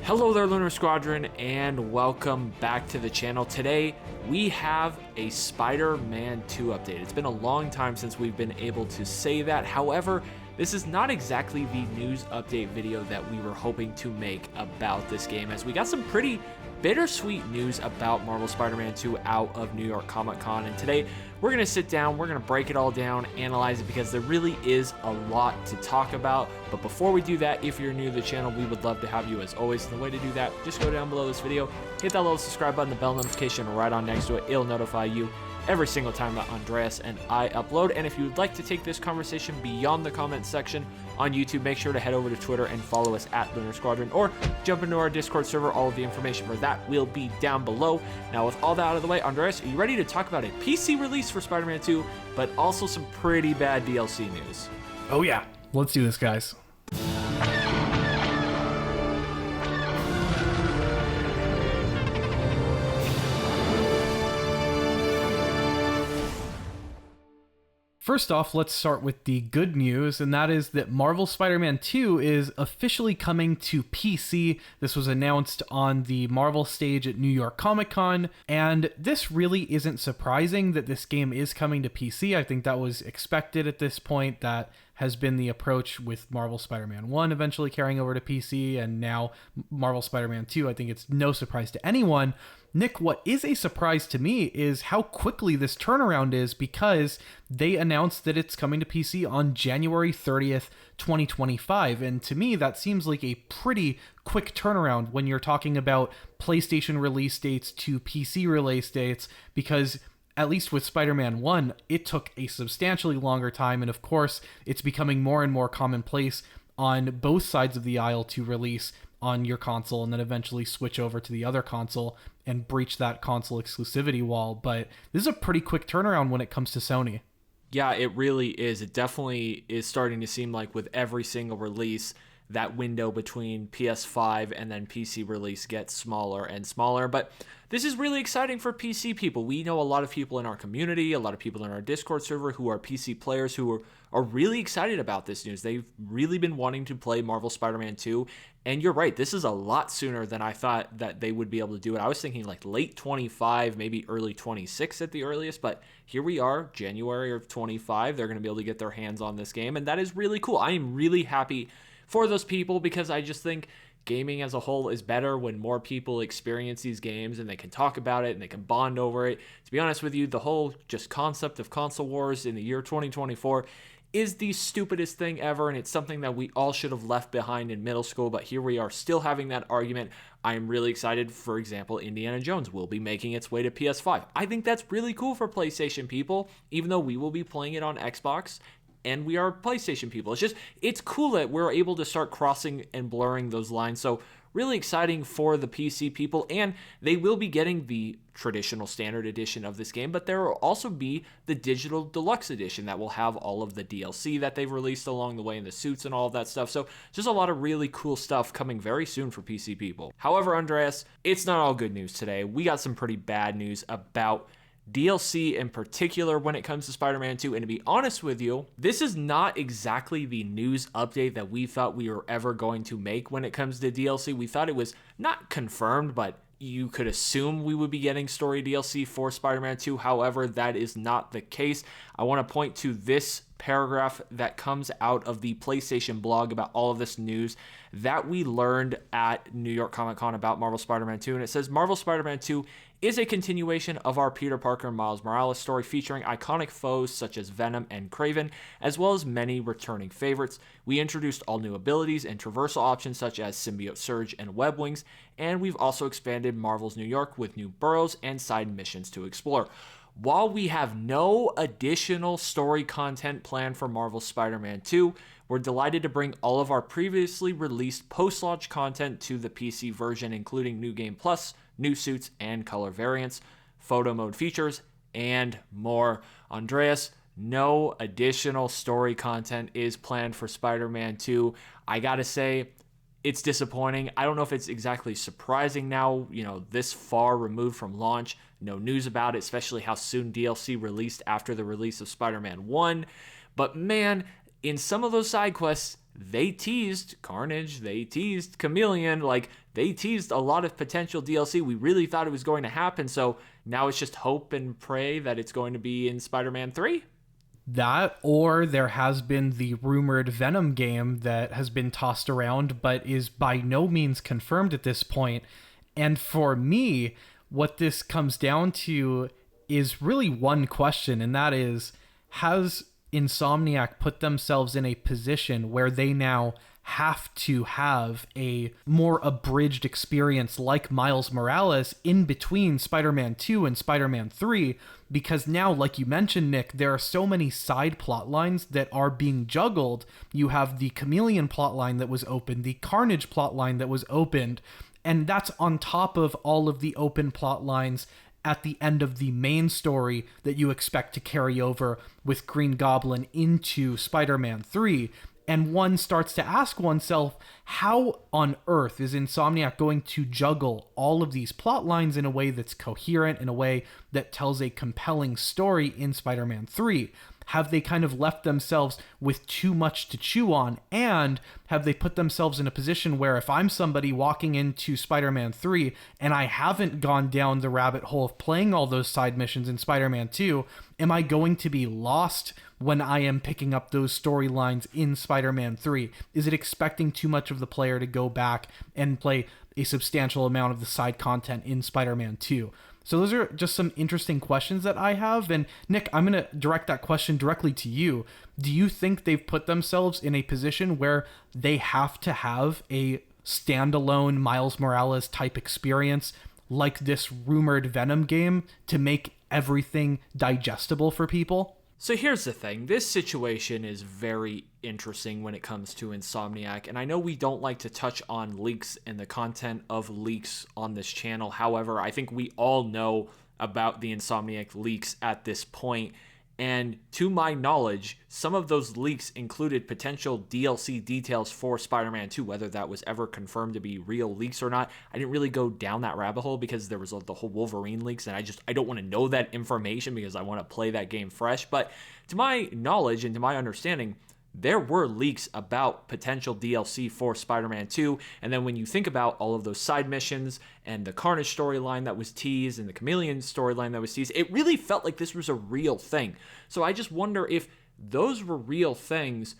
Hello there, Lunar Squadron, and welcome back to the channel. Today, we have a Spider-Man 2 update. It's been a long time since we've been able to say that. However, this is not exactly the news update video that we were hoping to make about this game, as we got some pretty bittersweet news about Marvel Spider-Man 2 out of New York Comic Con. And today, we're going to sit down, we're going to break it all down, analyze it, because there really is a lot to talk about. But before we do that, if you're new to the channel, we would love to have you as always. And the way to do that, just go down below this video, hit that little subscribe button, the bell notification right on next to it. It'll notify you every single time that Andreas and I upload. And if you would like to take this conversation beyond the comment section on YouTube, make sure to head over to Twitter and follow us at Lunar Squadron, or jump into our Discord server. All of the information for that will be down below. Now, with all that out of the way, Andreas, are you ready to talk about a PC release for Spider-Man 2, but also some pretty bad DLC news? Oh yeah, let's do this, guys. First off, let's start with the good news, and that is that Marvel Spider-Man 2 is officially coming to PC. This was announced on the Marvel stage at New York Comic Con, and this really isn't surprising that this game is coming to PC. I think that was expected at this point. That has been the approach with Marvel Spider-Man 1 eventually carrying over to PC, and now Marvel Spider-Man 2. I think it's no surprise to anyone. Nick, what is a surprise to me is how quickly this turnaround is, because they announced that it's coming to PC on January 30th, 2025. And to me, that seems like a pretty quick turnaround when you're talking about PlayStation release dates to PC release dates, because at least with Spider-Man 1, it took a substantially longer time. And of course, it's becoming more and more commonplace on both sides of the aisle to release on your console and then eventually switch over to the other console and breach that console exclusivity wall. But this is a pretty quick turnaround when it comes to Sony. Yeah, it really is. It definitely is starting to seem like with every single release, that window between PS5 and then PC release gets smaller and smaller. But this is really exciting for PC people. We know a lot of people in our community, a lot of people in our Discord server who are PC players who are really excited about this news. They've really been wanting to play Marvel Spider-Man 2. And you're right, this is a lot sooner than I thought that they would be able to do it. I was thinking like late 25, maybe early 26 at the earliest. But here we are, January of 25. They're going to be able to get their hands on this game. And that is really cool. I am really happy for those people, because I just think gaming as a whole is better when more people experience these games and they can talk about it and they can bond over it. To be honest with you, the whole just concept of console wars in the year 2024 is the stupidest thing ever, and it's something that we all should have left behind in middle school, but here we are still having that argument. I am really excited. For example, Indiana Jones will be making its way to PS5. I think that's really cool for PlayStation people, even though we will be playing it on Xbox and we are PlayStation people. It's cool that we're able to start crossing and blurring those lines. So really exciting for the PC people, and they will be getting the traditional standard edition of this game, but there will also be the digital deluxe edition that will have all of the DLC that they've released along the way, and the suits and all of that stuff. So just a lot of really cool stuff coming very soon for PC people. However, Andreas, it's not all good news today. We got some pretty bad news about DLC in particular when it comes to Spider-Man 2, and to be honest with you, this is not exactly the news update that we thought we were ever going to make when it comes to DLC. We thought it was not confirmed, but you could assume we would be getting story DLC for Spider-Man 2. However, that is not the case. I want to point to this paragraph that comes out of the PlayStation blog about all of this news that we learned at New York Comic Con about Marvel Spider-Man 2. And it says, Marvel Spider-Man 2 is a continuation of our Peter Parker and Miles Morales story, featuring iconic foes such as Venom and Kraven, as well as many returning favorites. We introduced all new abilities and traversal options such as Symbiote Surge and Web Wings, and we've also expanded Marvel's New York with new boroughs and side missions to explore. While we have no additional story content planned for Marvel Spider-Man 2, we're delighted to bring all of our previously released post-launch content to the PC version, including New Game Plus, new suits and color variants, photo mode features, and more. Andreas, no additional story content is planned for Spider-Man 2. I gotta say, it's disappointing. I don't know if it's exactly surprising now, this far removed from launch. No news about it, especially how soon DLC released after the release of Spider-Man 1. But man, in some of those side quests, they teased Carnage, they teased Chameleon, like they teased a lot of potential DLC. We really thought it was going to happen, so now it's just hope and pray that it's going to be in Spider-Man 3. That, or there has been the rumored Venom game that has been tossed around but is by no means confirmed at this point. And for me, what this comes down to is really one question, and that is, has Insomniac put themselves in a position where they now have to have a more abridged experience like Miles Morales in between Spider-Man 2 and Spider-Man 3? Because now, like you mentioned, Nick, there are so many side plot lines that are being juggled. You have the Chameleon plotline that was opened, the Carnage plotline that was opened, and that's on top of all of the open plot lines at the end of the main story that you expect to carry over with Green Goblin into Spider-Man 3. And one starts to ask oneself, how on earth is Insomniac going to juggle all of these plot lines in a way that's coherent, in a way that tells a compelling story in Spider-Man 3? Have they kind of left themselves with too much to chew on? And have they put themselves in a position where if I'm somebody walking into Spider-Man 3 and I haven't gone down the rabbit hole of playing all those side missions in Spider-Man 2, am I going to be lost when I am picking up those storylines in Spider-Man 3? Is it expecting too much of the player to go back and play a substantial amount of the side content in Spider-Man 2? So those are just some interesting questions that I have. And Nick, I'm going to direct that question directly to you. Do you think they've put themselves in a position where they have to have a standalone Miles Morales type experience like this rumored Venom game to make everything digestible for people? So here's the thing. This situation is very interesting when it comes to Insomniac, and I know we don't like to touch on leaks and the content of leaks on this channel. However, I think we all know about the Insomniac leaks at this point, and to my knowledge, some of those leaks included potential DLC details for Spider-Man 2, whether that was ever confirmed to be real leaks or not. I didn't really go down that rabbit hole because there was the whole Wolverine leaks, and I don't want to know that information because I want to play that game fresh. But to my knowledge and to my understanding, there were leaks about potential DLC for Spider-Man 2, and then when you think about all of those side missions and the Carnage storyline that was teased and the Chameleon storyline that was teased, it really felt like this was a real thing. So I just wonder if those were real things.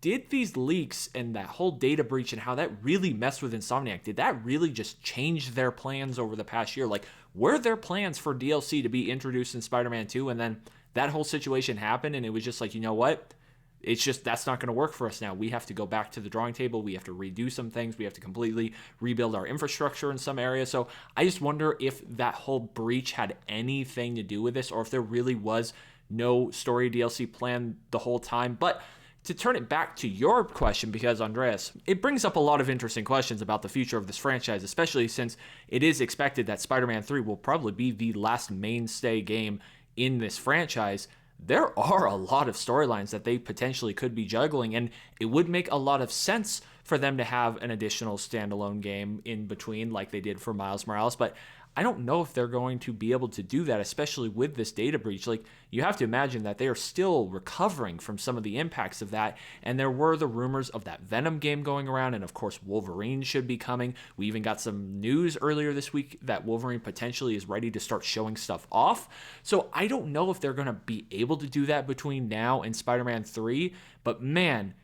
Did these leaks and that whole data breach and how that really messed with Insomniac, did that really just change their plans over the past year? Like, were there plans for DLC to be introduced in Spider-Man 2, and then that whole situation happened and it was just like, you know what? It's just, that's not going to work for us now. We have to go back to the drawing table. We have to redo some things. We have to completely rebuild our infrastructure in some areas. So I just wonder if that whole breach had anything to do with this, or if there really was no story DLC plan the whole time. But to turn it back to your question, because Andreas, it brings up a lot of interesting questions about the future of this franchise, especially since it is expected that Spider-Man 3 will probably be the last mainstay game in this franchise. There are a lot of storylines that they potentially could be juggling, and it would make a lot of sense for them to have an additional standalone game in between like they did for Miles Morales, but I don't know if they're going to be able to do that, especially with this data breach. Like, you have to imagine that they are still recovering from some of the impacts of that, and there were the rumors of that Venom game going around, and of course Wolverine should be coming. We even got some news earlier this week that Wolverine potentially is ready to start showing stuff off. So I don't know if they're going to be able to do that between now and Spider-Man 3, but man,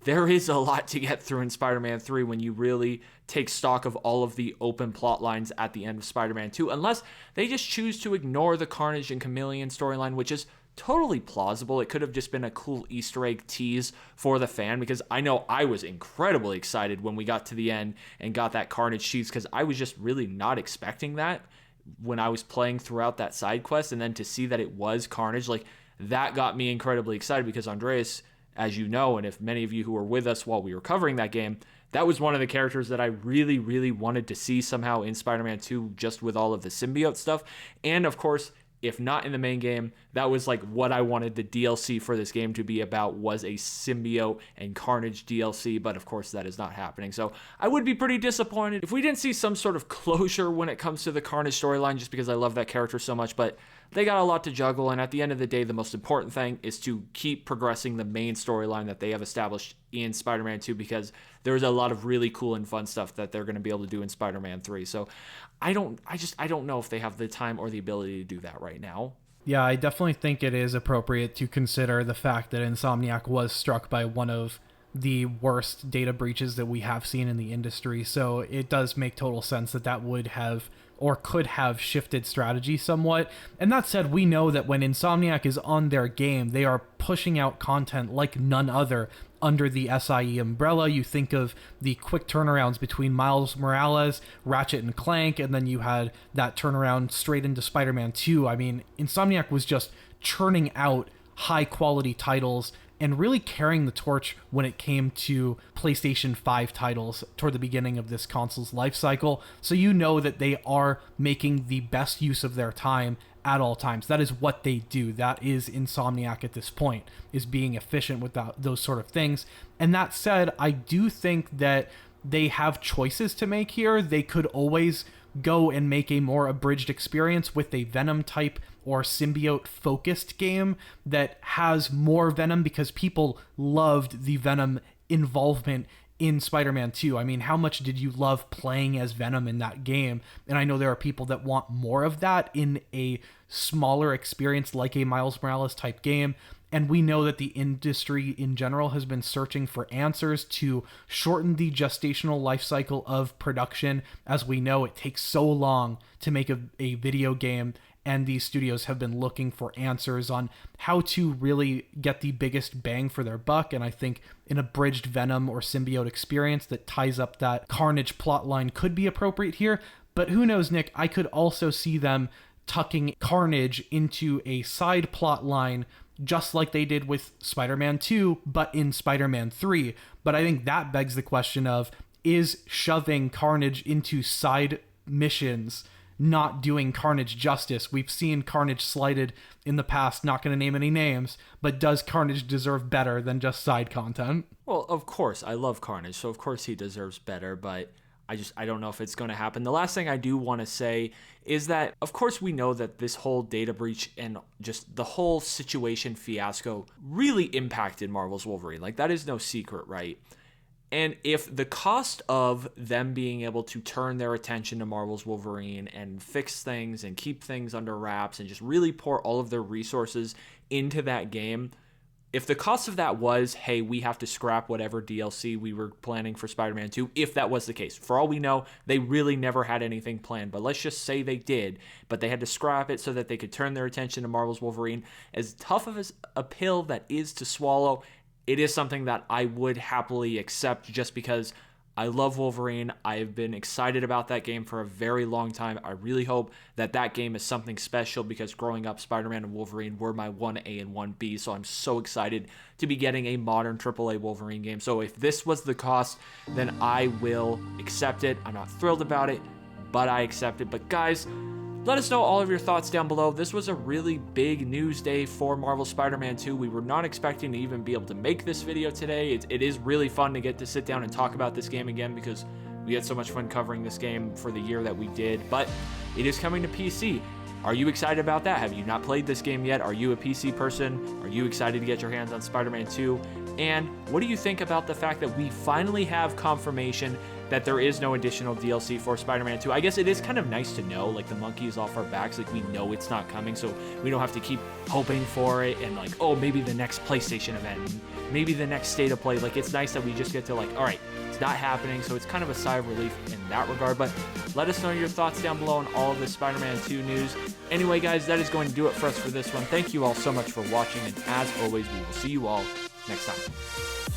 there is a lot to get through in Spider-Man 3 when you really take stock of all of the open plot lines at the end of Spider-Man 2, unless they just choose to ignore the Carnage and Chameleon storyline, which is totally plausible. It could have just been a cool Easter egg tease for the fan, because I know I was incredibly excited when we got to the end and got that Carnage tease, because I was just really not expecting that when I was playing throughout that side quest, and then to see that it was Carnage, like, that got me incredibly excited, because Andreas, as you know, and if many of you who were with us while we were covering that game, that was one of the characters that I really, really wanted to see somehow in Spider-Man 2, just with all of the symbiote stuff. And of course, if not in the main game, that was like what I wanted the DLC for this game to be about, was a symbiote and Carnage DLC, but of course that is not happening. So I would be pretty disappointed if we didn't see some sort of closure when it comes to the Carnage storyline, just because I love that character so much, but they got a lot to juggle, and at the end of the day, the most important thing is to keep progressing the main storyline that they have established in Spider-Man 2, because there's a lot of really cool and fun stuff that they're going to be able to do in Spider-Man 3. So I don't know if they have the time or the ability to do that right now. Yeah, I definitely think it is appropriate to consider the fact that Insomniac was struck by one of the worst data breaches that we have seen in the industry. So it does make total sense that that would have or could have shifted strategy somewhat. And that said, we know that when Insomniac is on their game, they are pushing out content like none other under the SIE umbrella. You think of the quick turnarounds between Miles Morales, Ratchet and Clank, and then you had that turnaround straight into Spider-Man 2. I mean, Insomniac was just churning out high quality titles and really carrying the torch when it came to PlayStation 5 titles toward the beginning of this console's life cycle. So you know that they are making the best use of their time at all times. That is what they do. That is Insomniac at this point, is being efficient with those sort of things. And that said, I do think that they have choices to make here. They could always go and make a more abridged experience with a Venom type or symbiote focused game that has more Venom, because people loved the Venom involvement in Spider-Man 2. I mean, how much did you love playing as Venom in that game? And I know there are people that want more of that in a smaller experience like a Miles Morales type game. And we know that the industry in general has been searching for answers to shorten the gestational life cycle of production. As we know, it takes so long to make a video game, and these studios have been looking for answers on how to really get the biggest bang for their buck. And I think an abridged Venom or symbiote experience that ties up that Carnage plotline could be appropriate here. But who knows, Nick? I could also see them tucking Carnage into a side plot line, just like they did with Spider-Man 2, but in Spider-Man 3. But I think that begs the question of, is shoving Carnage into side missions not doing Carnage justice? We've seen Carnage slighted in the past, not going to name any names, but does Carnage deserve better than just side content? Well, of course, I love Carnage, so of course he deserves better, but I don't know if it's going to happen. The last thing I do want to say is that, of course, we know that this whole data breach and just the whole situation fiasco really impacted Marvel's Wolverine. Like, that is no secret, right? And if the cost of them being able to turn their attention to Marvel's Wolverine and fix things and keep things under wraps and just really pour all of their resources into that game, if the cost of that was, hey, we have to scrap whatever DLC we were planning for Spider-Man 2, if that was the case, for all we know, they really never had anything planned, but let's just say they did, but they had to scrap it so that they could turn their attention to Marvel's Wolverine. As tough of a pill that is to swallow, it is something that I would happily accept, just because I love Wolverine. I've been excited about that game for a very long time. I really hope that that game is something special, because growing up, Spider-Man and Wolverine were my 1A and 1B, so I'm so excited to be getting a modern AAA Wolverine game. So if this was the cost, then I will accept it. I'm not thrilled about it, but I accept it. But guys, let us know all of your thoughts down below. This was a really big news day for Marvel Spider-Man 2. We were not expecting to even be able to make this video today. It is really fun to get to sit down and talk about this game again, because we had so much fun covering this game for the year that we did. But it is coming to PC. Are you excited about that? Have you not played this game yet? Are you a PC person? Are you excited to get your hands on Spider-Man 2? And what do you think about the fact that we finally have confirmation that there is no additional DLC for Spider-Man 2? I guess it is kind of nice to know, like, the monkey is off our backs, like, we know it's not coming, so we don't have to keep hoping for it, and like, oh, maybe the next PlayStation event, maybe the next State of Play. Like, it's nice that we just get to, like, all right, it's not happening, so it's kind of a sigh of relief in that regard. But let us know your thoughts down below on all of this Spider-Man 2 news. Anyway, guys, that is going to do it for us for this one. Thank you all so much for watching, and as always, we will see you all next time.